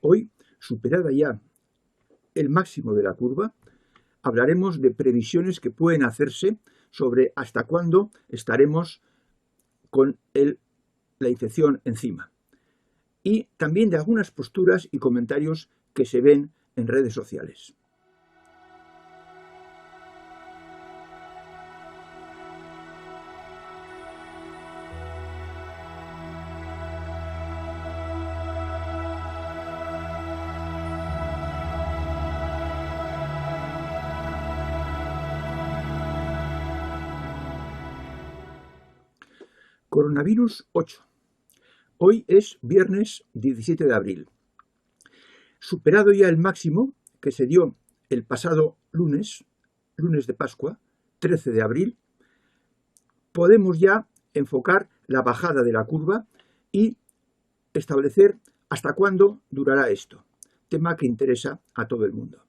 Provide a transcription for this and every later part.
Hoy, superada ya el máximo de la curva, hablaremos de previsiones que pueden hacerse sobre hasta cuándo estaremos con la infección encima. Y también de algunas posturas y comentarios que se ven en redes sociales. Coronavirus 8. Hoy es viernes 17 de abril. Superado ya el máximo que se dio el pasado lunes de Pascua, 13 de abril, podemos ya enfocar la bajada de la curva y establecer hasta cuándo durará esto, tema que interesa a todo el mundo.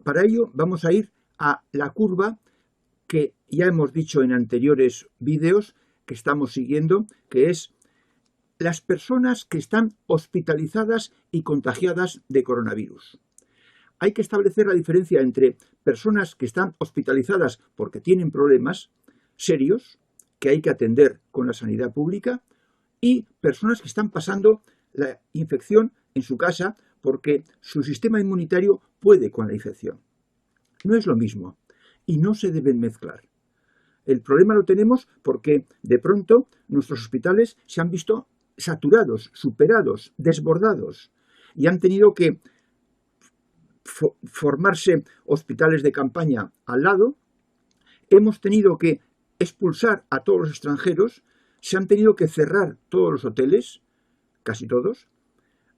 Para ello vamos a ir a la curva que ya hemos dicho en anteriores vídeos que estamos siguiendo, que es las personas que están hospitalizadas y contagiadas de coronavirus. Hay que establecer la diferencia entre personas que están hospitalizadas porque tienen problemas serios que hay que atender con la sanidad pública y personas que están pasando la infección en su casa porque su sistema inmunitario puede con la infección. No es lo mismo y no se deben mezclar. El problema lo tenemos porque de pronto nuestros hospitales se han visto saturados, superados, desbordados y han tenido que formarse hospitales de campaña al lado. Hemos tenido que expulsar a todos los extranjeros, se han tenido que cerrar todos los hoteles, casi todos,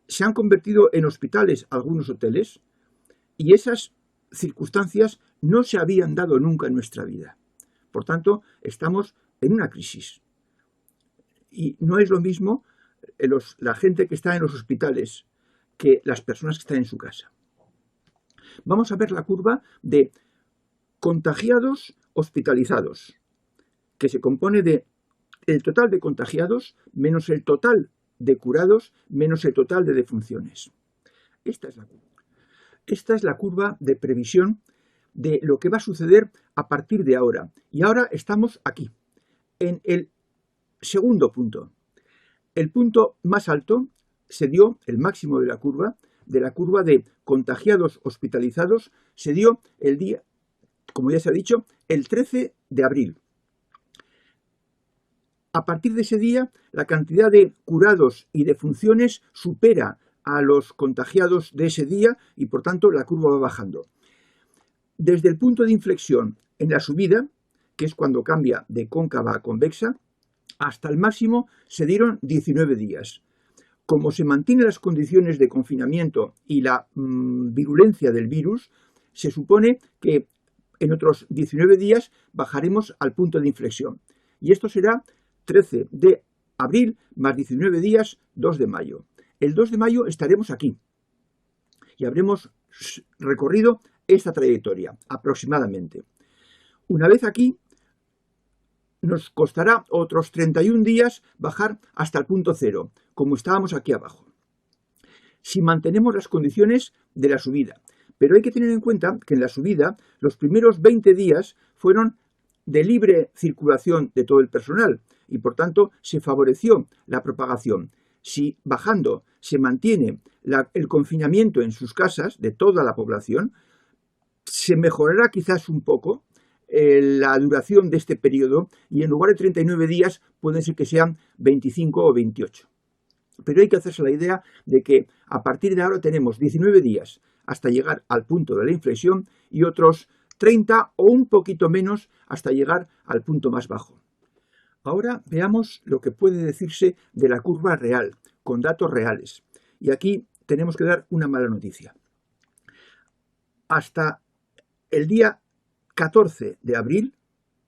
se han convertido en hospitales algunos hoteles y esas circunstancias no se habían dado nunca en nuestra vida. Por tanto, estamos en una crisis. Y no es lo mismo la gente que está en los hospitales que las personas que están en su casa. Vamos a ver la curva de contagiados hospitalizados, que se compone de el total de contagiados menos el total de curados menos el total de defunciones. Esta es la curva de previsión de lo que va a suceder a partir de ahora. Y ahora estamos aquí, en el segundo punto. El punto más alto se dio, el máximo de la curva de contagiados hospitalizados, se dio el día, como ya se ha dicho, el 13 de abril. A partir de ese día, la cantidad de curados y defunciones supera a los contagiados de ese día y, por tanto, la curva va bajando. Desde el punto de inflexión en la subida, que es cuando cambia de cóncava a convexa, hasta el máximo se dieron 19 días. Como se mantienen las condiciones de confinamiento y la virulencia del virus, se supone que en otros 19 días bajaremos al punto de inflexión. Y esto será 13 de abril más 19 días, 2 de mayo. El 2 de mayo estaremos aquí y habremos recorrido esta trayectoria aproximadamente. Una vez aquí, nos costará otros 31 días bajar hasta el punto cero, como estábamos aquí abajo, si mantenemos las condiciones de la subida. Pero hay que tener en cuenta que en la subida los primeros 20 días fueron de libre circulación de todo el personal y por tanto se favoreció la propagación. Si bajando se mantiene el confinamiento en sus casas de toda la población, se mejorará quizás un poco la duración de este periodo y en lugar de 39 días pueden ser que sean 25 o 28. Pero hay que hacerse la idea de que a partir de ahora tenemos 19 días hasta llegar al punto de la inflexión y otros 30 o un poquito menos hasta llegar al punto más bajo. Ahora veamos lo que puede decirse de la curva real, con datos reales. Y aquí tenemos que dar una mala noticia. Hasta el día 14 de abril,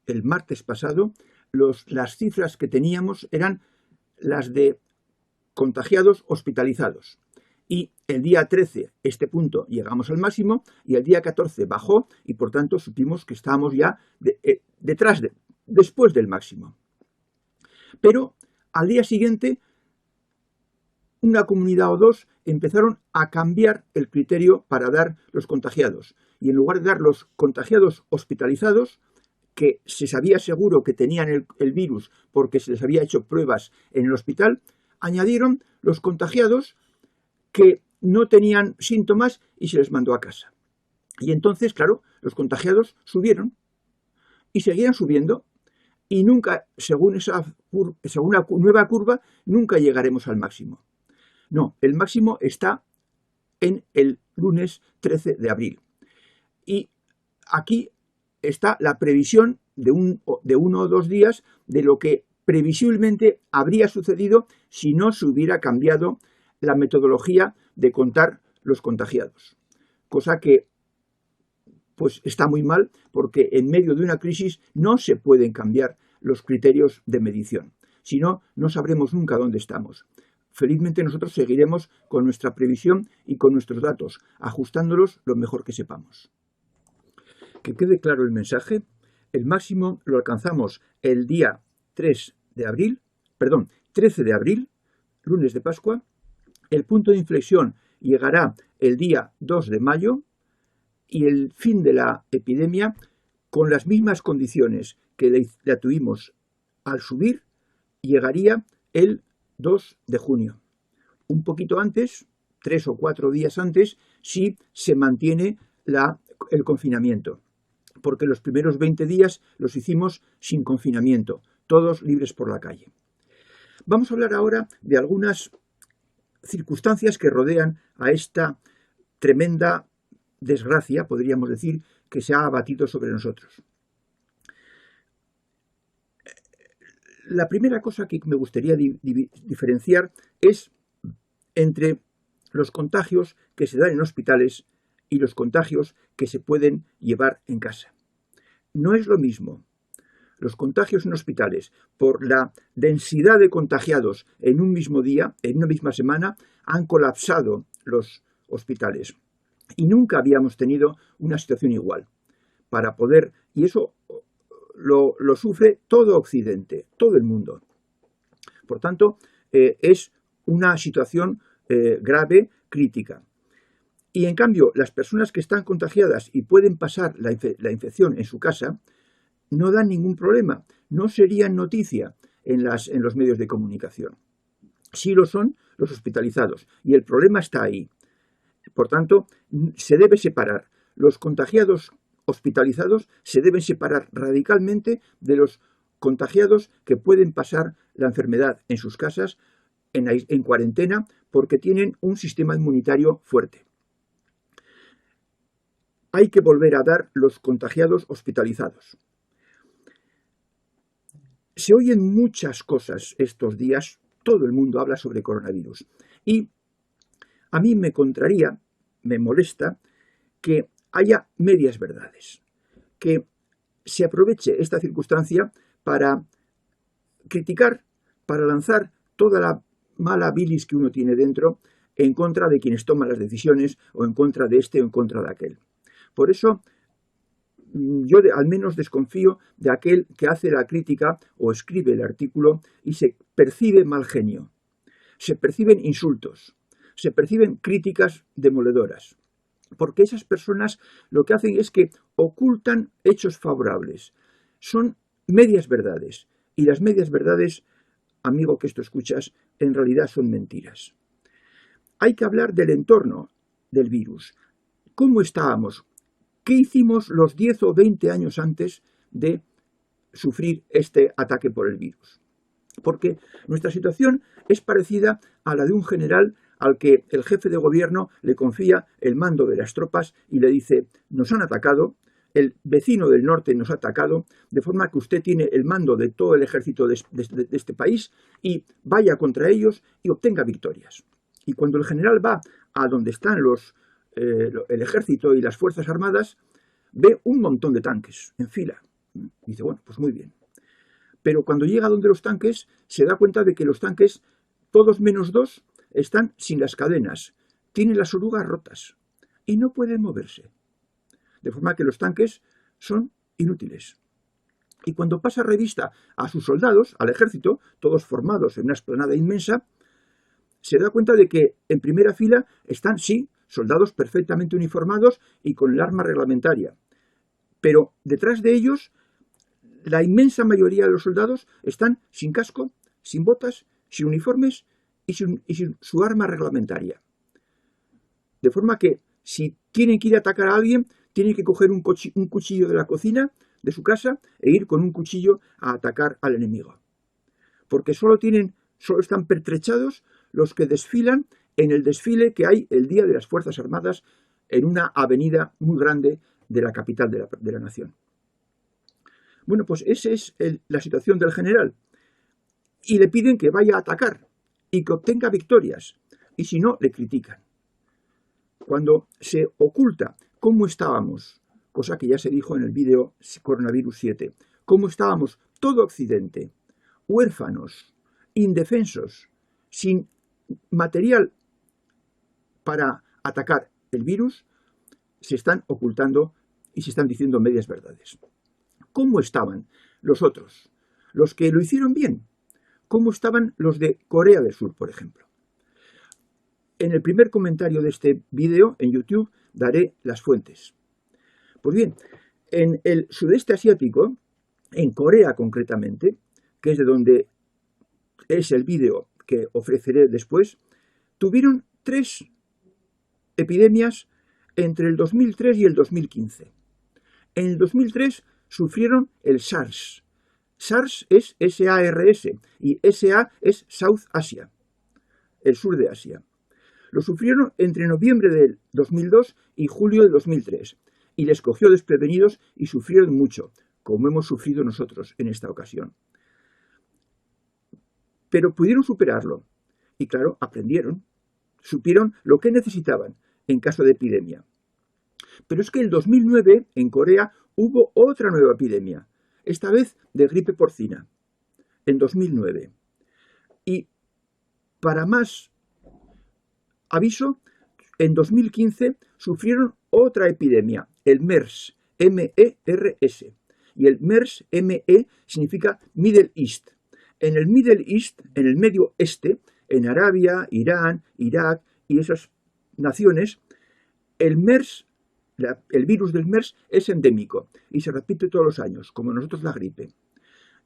el martes pasado, las cifras que teníamos eran las de contagiados hospitalizados. Y el día 13, este punto, llegamos al máximo, y el día 14 bajó, y por tanto supimos que estábamos ya después del máximo. Pero al día siguiente una comunidad o dos empezaron a cambiar el criterio para dar los contagiados. Y en lugar de dar los contagiados hospitalizados, que se sabía seguro que tenían el virus porque se les había hecho pruebas en el hospital, añadieron los contagiados que no tenían síntomas y se les mandó a casa. Y entonces, claro, los contagiados subieron y seguían subiendo y nunca, según una nueva curva, nunca llegaremos al máximo. No, el máximo está en el lunes 13 de abril. Y aquí está la previsión de uno o 2 días de lo que previsiblemente habría sucedido si no se hubiera cambiado la metodología de contar los contagiados. Cosa que pues está muy mal, porque en medio de una crisis no se pueden cambiar los criterios de medición. Si no, no sabremos nunca dónde estamos. Felizmente nosotros seguiremos con nuestra previsión y con nuestros datos, ajustándolos lo mejor que sepamos. Que quede claro el mensaje, el máximo lo alcanzamos el día 13 de abril, lunes de Pascua. El punto de inflexión llegará el día 2 de mayo y el fin de la epidemia, con las mismas condiciones que la tuvimos al subir, llegaría el 2 de junio. Un poquito antes, 3 o 4 días antes, si se mantiene el confinamiento, porque los primeros 20 días los hicimos sin confinamiento, todos libres por la calle. Vamos a hablar ahora de algunas circunstancias que rodean a esta tremenda desgracia, podríamos decir, que se ha abatido sobre nosotros. La primera cosa que me gustaría diferenciar es entre los contagios que se dan en hospitales y los contagios que se pueden llevar en casa. No es lo mismo. Los contagios en hospitales, por la densidad de contagiados en un mismo día, en una misma semana, han colapsado los hospitales. Y nunca habíamos tenido una situación igual. Y eso lo sufre todo Occidente, todo el mundo. Por tanto, es una situación grave, crítica. Y en cambio, las personas que están contagiadas y pueden pasar la infección en su casa, no dan ningún problema, no serían noticia en los medios de comunicación. Sí lo son los hospitalizados, y el problema está ahí. Por tanto, se debe separar. Los contagiados hospitalizados se deben separar radicalmente de los contagiados que pueden pasar la enfermedad en sus casas, en cuarentena, porque tienen un sistema inmunitario fuerte. Hay que volver a dar los contagiados hospitalizados. Se oyen muchas cosas estos días, todo el mundo habla sobre coronavirus. Y a mí me contraría, me molesta, que haya medias verdades, que se aproveche esta circunstancia para criticar, para lanzar toda la mala bilis que uno tiene dentro en contra de quienes toman las decisiones o en contra de este o en contra de aquel. Por eso yo al menos desconfío de aquel que hace la crítica o escribe el artículo y se percibe mal genio. Se perciben insultos, se perciben críticas demoledoras, porque esas personas lo que hacen es que ocultan hechos favorables. Son medias verdades, y las medias verdades, amigo que esto escuchas, en realidad son mentiras. Hay que hablar del entorno del virus. ¿Cómo estábamos? ¿Qué hicimos los 10 o 20 años antes de sufrir este ataque por el virus? Porque nuestra situación es parecida a la de un general al que el jefe de gobierno le confía el mando de las tropas y le dice: nos han atacado, el vecino del norte nos ha atacado, de forma que usted tiene el mando de todo el ejército de este país y vaya contra ellos y obtenga victorias. Y cuando el general va a donde están el ejército y las fuerzas armadas, ve un montón de tanques en fila. Dice, bueno, pues muy bien. Pero cuando llega donde los tanques, se da cuenta de que los tanques, todos menos 2, están sin las cadenas, tienen las orugas rotas y no pueden moverse. De forma que los tanques son inútiles. Y cuando pasa revista a sus soldados, al ejército, todos formados en una explanada inmensa, se da cuenta de que en primera fila están, sí, soldados perfectamente uniformados y con el arma reglamentaria. Pero detrás de ellos, la inmensa mayoría de los soldados están sin casco, sin botas, sin uniformes y sin su arma reglamentaria. De forma que si tienen que ir a atacar a alguien, tienen que coger un cuchillo de la cocina, de su casa, e ir con un cuchillo a atacar al enemigo. Porque solo están pertrechados los que desfilan en el desfile que hay el día de las Fuerzas Armadas en una avenida muy grande de la capital de la nación. Bueno, pues esa es la situación del general. Y le piden que vaya a atacar y que obtenga victorias. Y si no, le critican. Cuando se oculta cómo estábamos, cosa que ya se dijo en el vídeo Coronavirus 7, cómo estábamos todo Occidente, huérfanos, indefensos, sin material para atacar el virus, se están ocultando y se están diciendo medias verdades. ¿Cómo estaban los otros? Los que lo hicieron bien. ¿Cómo estaban los de Corea del Sur, por ejemplo? En el primer comentario de este vídeo en YouTube daré las fuentes. Pues bien, en el sudeste asiático, en Corea concretamente, que es de donde es el vídeo que ofreceré después, tuvieron 3 epidemias entre el 2003 y el 2015. En el 2003 sufrieron el SARS. SARS es S-A-R-S y S-A es South Asia, el sur de Asia. Lo sufrieron entre noviembre del 2002 y julio del 2003 y les cogió desprevenidos y sufrieron mucho, como hemos sufrido nosotros en esta ocasión. Pero pudieron superarlo y, claro, aprendieron, supieron lo que necesitaban en caso de epidemia. Pero es que en el 2009 en Corea hubo otra nueva epidemia, esta vez de gripe porcina, en 2009. Y para más aviso, en 2015 sufrieron otra epidemia, el MERS, M-E-R-S. Y el MERS, M-E, significa Middle East. En el Middle East, en el Medio Este, en Arabia, Irán, Irak y esas naciones, el MERS, el virus del MERS es endémico y se repite todos los años, como nosotros la gripe.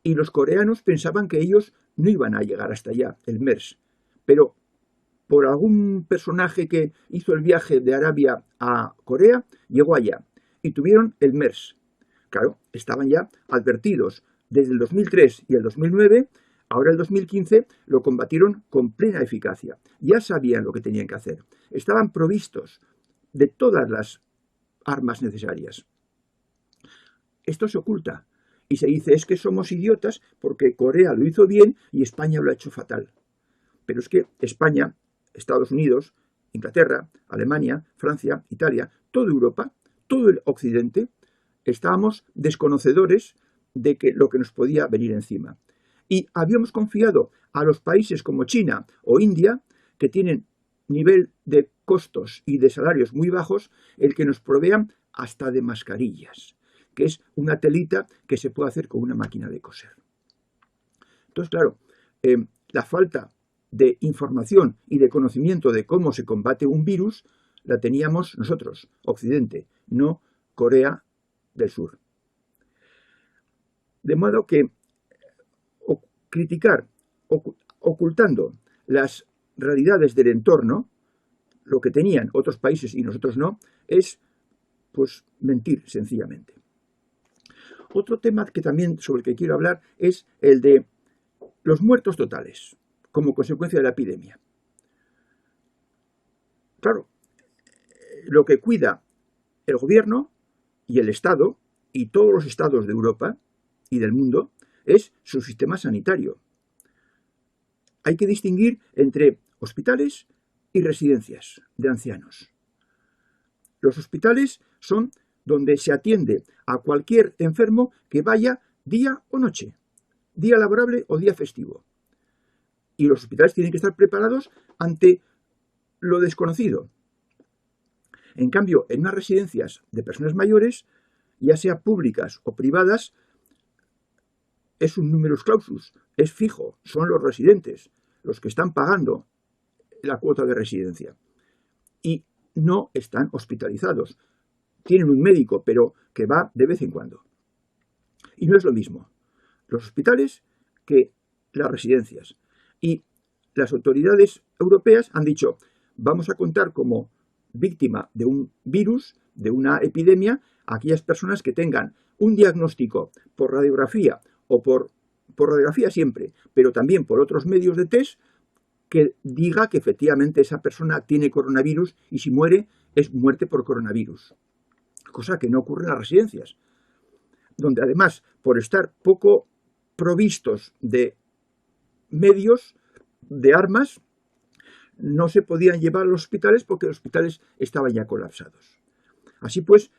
Y los coreanos pensaban que ellos no iban a llegar hasta allá, el MERS. Pero por algún personaje que hizo el viaje de Arabia a Corea, llegó allá y tuvieron el MERS. Claro, estaban ya advertidos desde el 2003 y el 2009, ahora el 2015 lo combatieron con plena eficacia. Ya sabían lo que tenían que hacer. Estaban provistos de todas las armas necesarias. Esto se oculta y se dice es que somos idiotas porque Corea lo hizo bien y España lo ha hecho fatal. Pero es que España, Estados Unidos, Inglaterra, Alemania, Francia, Italia, toda Europa, todo el Occidente, estábamos desconocedores de lo que nos podía venir encima. Y habíamos confiado a los países como China o India, que tienen nivel de costos y de salarios muy bajos, el que nos provean hasta de mascarillas, que es una telita que se puede hacer con una máquina de coser. Entonces, claro, la falta de información y de conocimiento de cómo se combate un virus la teníamos nosotros, Occidente, no Corea del Sur. De modo que criticar ocultando las realidades del entorno, lo que tenían otros países y nosotros no, es pues mentir sencillamente. Otro tema que también sobre el que quiero hablar es el de los muertos totales como consecuencia de la epidemia. Claro, lo que cuida el gobierno y el Estado y todos los estados de Europa y del mundo es su sistema sanitario. Hay que distinguir entre hospitales y residencias de ancianos. Los hospitales son donde se atiende a cualquier enfermo que vaya día o noche, día laborable o día festivo. Y los hospitales tienen que estar preparados ante lo desconocido. En cambio, en unas residencias de personas mayores, ya sea públicas o privadas, es un numerus clausus, es fijo, son los residentes, los que están pagando la cuota de residencia y no están hospitalizados. Tienen un médico, pero que va de vez en cuando. Y no es lo mismo los hospitales que las residencias. Y las autoridades europeas han dicho, vamos a contar como víctima de un virus, de una epidemia, a aquellas personas que tengan un diagnóstico por radiografía o por radiografía siempre, pero también por otros medios de test, que diga que efectivamente esa persona tiene coronavirus y si muere es muerte por coronavirus. Cosa que no ocurre en las residencias, donde además, por estar poco provistos de medios, de armas, no se podían llevar a los hospitales porque los hospitales estaban ya colapsados. Así pues,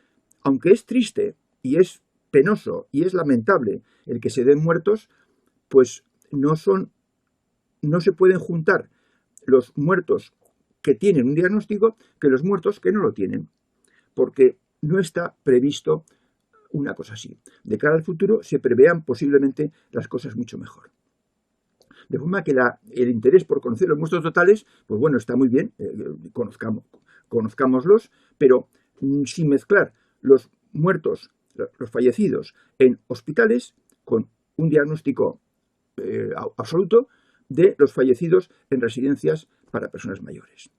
aunque es triste y es penoso y es lamentable el que se den muertos, pues no se pueden juntar los muertos que tienen un diagnóstico que los muertos que no lo tienen, porque no está previsto una cosa así. De cara al futuro se prevean posiblemente las cosas mucho mejor. De forma que el interés por conocer los muertos totales, pues bueno, está muy bien, conozcámoslos, pero sin mezclar los muertos, los fallecidos en hospitales con un diagnóstico absoluto de los fallecidos en residencias para personas mayores.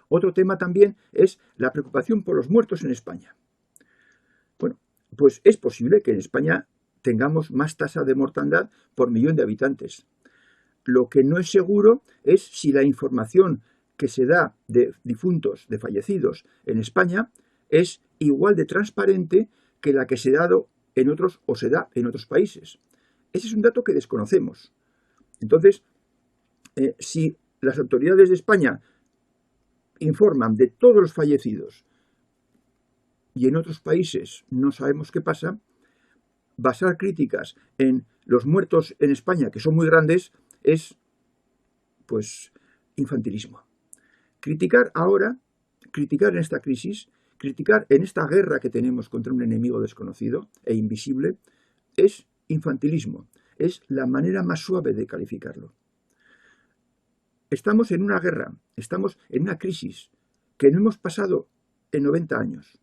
Otro tema también es la preocupación por los muertos en España. Bueno, pues es posible que en España tengamos más tasa de mortandad por millón de habitantes. Lo que no es seguro es si la información que se da de difuntos, de fallecidos en España, es igual de transparente que la que se ha dado en otros o se da en otros países. Ese es un dato que desconocemos. Entonces, si las autoridades de España informan de todos los fallecidos y en otros países no sabemos qué pasa, basar críticas en los muertos en España, que son muy grandes, es, pues, infantilismo. Criticar ahora, criticar en esta crisis, criticar en esta guerra que tenemos contra un enemigo desconocido e invisible, es infantilismo. Es la manera más suave de calificarlo. Estamos en una guerra, estamos en una crisis que no hemos pasado en 90 años.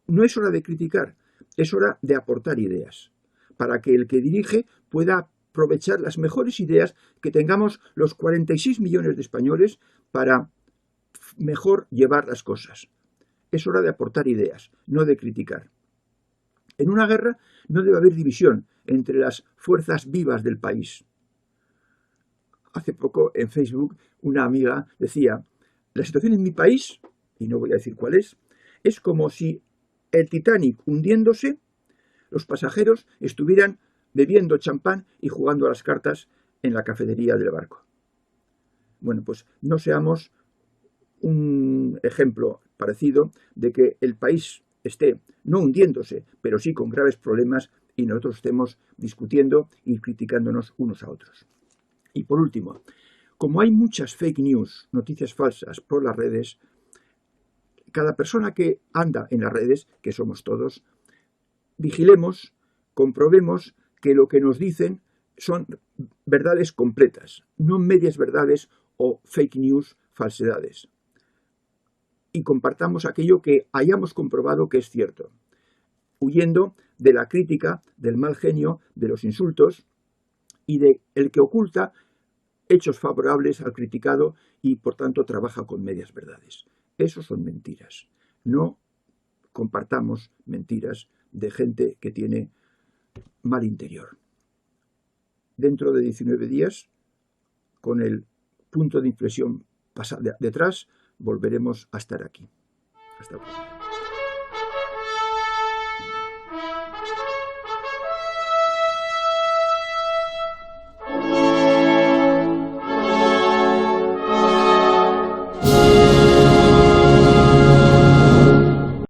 No es hora de criticar, es hora de aportar ideas, para que el que dirige pueda aprovechar las mejores ideas que tengamos los 46 millones de españoles para mejor llevar las cosas. Es hora de aportar ideas, no de criticar. En una guerra no debe haber división entre las fuerzas vivas del país. Hace poco en Facebook una amiga decía, la situación en mi país, y no voy a decir cuál es como si el Titanic hundiéndose, los pasajeros estuvieran bebiendo champán y jugando a las cartas en la cafetería del barco. Bueno, pues no seamos un ejemplo parecido de que el país esté no hundiéndose, pero sí con graves problemas y nosotros estemos discutiendo y criticándonos unos a otros. Y por último, como hay muchas fake news, noticias falsas por las redes, cada persona que anda en las redes, que somos todos, vigilemos, comprobemos que lo que nos dicen son verdades completas, no medias verdades o fake news, falsedades. Y compartamos aquello que hayamos comprobado que es cierto, huyendo de la crítica, del mal genio, de los insultos y de el que oculta hechos favorables al criticado y por tanto trabaja con medias verdades. Eso son mentiras. No compartamos mentiras de gente que tiene mal interior. Dentro de 19 días, con el punto de inflexión detrás, volveremos a estar aquí. Hasta luego.